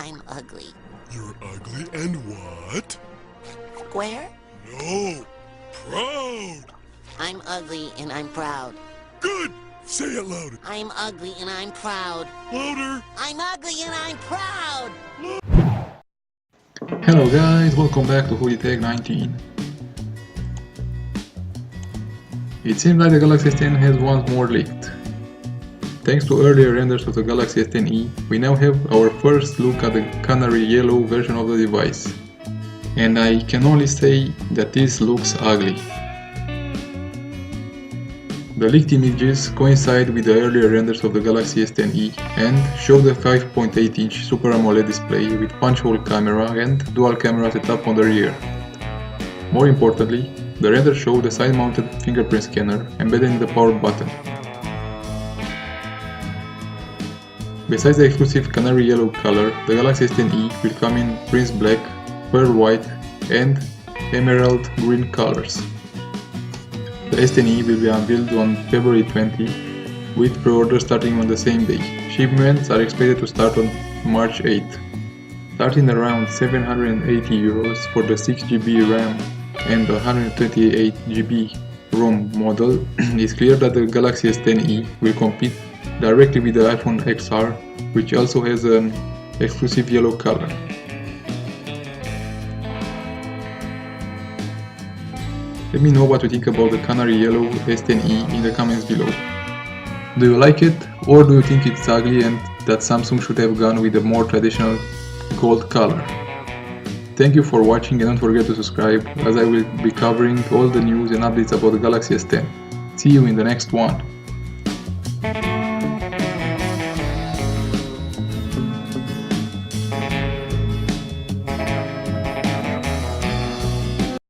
I'm ugly. You're ugly and what? Square? No, proud. I'm ugly and I'm proud. Good. Say it louder. I'm ugly and I'm proud. Louder. I'm ugly and I'm proud. Hello guys, welcome back to Hoodie Tag 19. It seems like the Galaxy S10 has once more leaked. Thanks to earlier renders of the Galaxy S10e, we now have our first look at the Canary Yellow version of the device. And I can only say that this looks ugly. The leaked images coincide with the earlier renders of the Galaxy S10e and show the 5.8-inch Super AMOLED display with punch-hole camera and dual camera setup on the rear. More importantly, the renders show the side-mounted fingerprint scanner embedded in the power button. Besides the exclusive Canary Yellow color, the Galaxy S10e will come in Prince Black, Pearl White and Emerald Green colors. The S10e will be unveiled on February 20, with pre-orders starting on the same day. Shipments are expected to start on March 8. Starting around €780 for the 6GB RAM and the 128GB ROM model, it's clear that the Galaxy S10e will compete directly with the iPhone XR, which also has an exclusive yellow color. Let me know what you think about the Canary Yellow S10e in the comments below. Do you like it, or do you think it's ugly and that Samsung should have gone with a more traditional gold color? Thank you for watching and don't forget to subscribe, as I will be covering all the news and updates about the Galaxy S10. See you in the next one.